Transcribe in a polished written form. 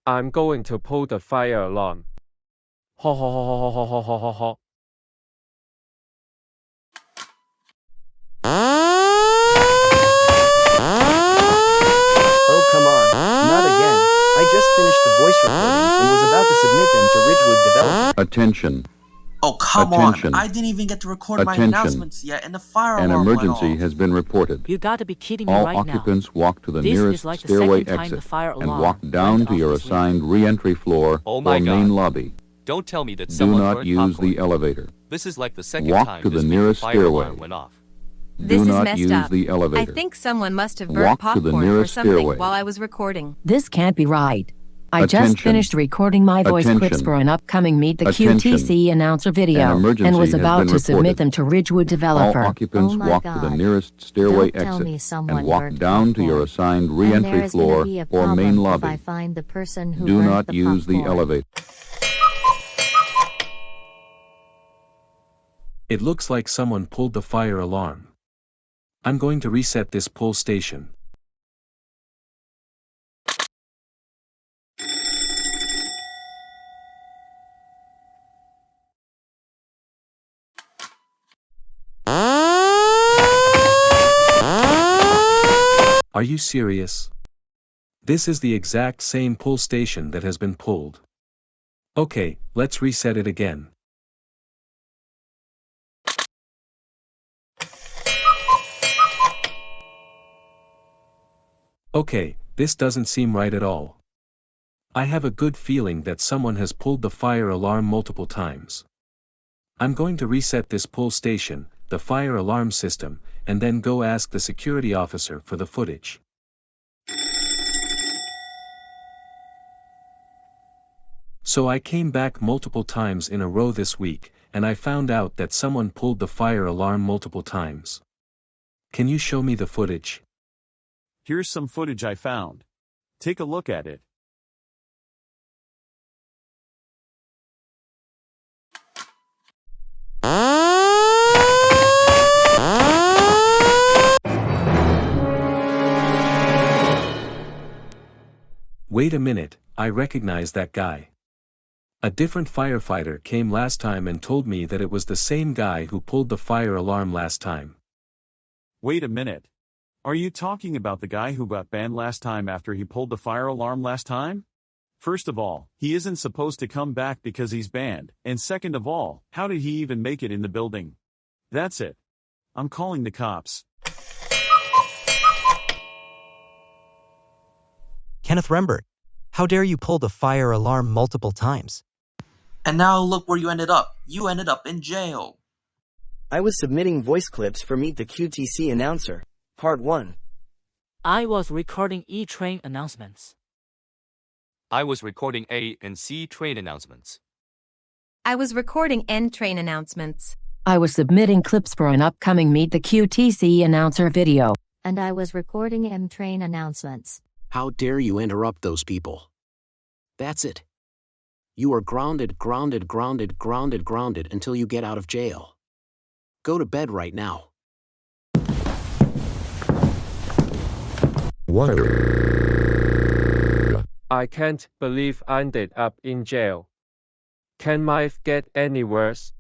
I'm going to pull the fire alarm. Ho ho ho ho ho ho ho ho ho. Oh come on, not again. I just finished the voice recordings and was about to submit them to Ridgewood Developer. Attention. Oh, come Attention. on. I didn't even get to record my Attention. announcements yet, and the fire An alarm went emergency off. has been reported. You gotta be kidding me All right now. occupants walk to the This nearest is like the stairway second time exit the fire and alarm walk down went to off your this week. assigned re-entry floor Oh or my main God. lobby. Don't tell me that Do someone not burnt use popcorn. the elevator. This is like the second Walk time to this the week nearest the fire stairway. alarm went off. This Do is not messed use up. the I elevator. think someone must have burnt Walk to the popcorn or nearest something stairway. while I was recording. This can't be right. I Attention. just finished recording my voice clips Attention. for an upcoming Meet the Attention. QTC announcer An video emergency and was has about been to submit reported. them to Ridgewood All Developer. occupants Oh my walk to the God. nearest stairway Don't tell me exit someone and walk burnt down to your popcorn. assigned And re-entry there's gonna floor be a or main problem if lobby. I find the person who Do burnt not the use the popcorn. elevator. It looks like someone pulled the fire alarm. I'm going to reset this pull station. Are you serious? This is the exact same pull station that has been pulled. Okay, let's reset it again. Okay, this doesn't seem right at all. I have a good feeling that someone has pulled the fire alarm multiple times. I'm going to reset this pull station, the fire alarm system, and then go ask the security officer for the footage. So I came back multiple times in a row this week, and I found out that someone pulled the fire alarm multiple times. Can you show me the footage? Here's some footage I found. Take a look at it. Wait a minute, I recognize that guy. A different firefighter came last time and told me that it was the same guy who pulled the fire alarm last time. Wait a minute. Are you talking about the guy who got banned last time after he pulled the fire alarm last time? First of all, he isn't supposed to come back because he's banned, and second of all, how did he even make it in the building? That's it. I'm calling the cops. Kenneth Rembert, how dare you pull the fire alarm multiple times? And now look where you ended up. You ended up in jail. I was submitting voice clips for Meet the QTC announcer, Part 1. I was recording E-train announcements. I was recording A and C train announcements. I was recording N train announcements. I was submitting clips for an upcoming Meet the QTC announcer video. And I was recording M-train announcements. How dare you interrupt those people? That's it. You are grounded until you get out of jail. Go to bed right now. I can't believe I ended up in jail. Can my life get any worse?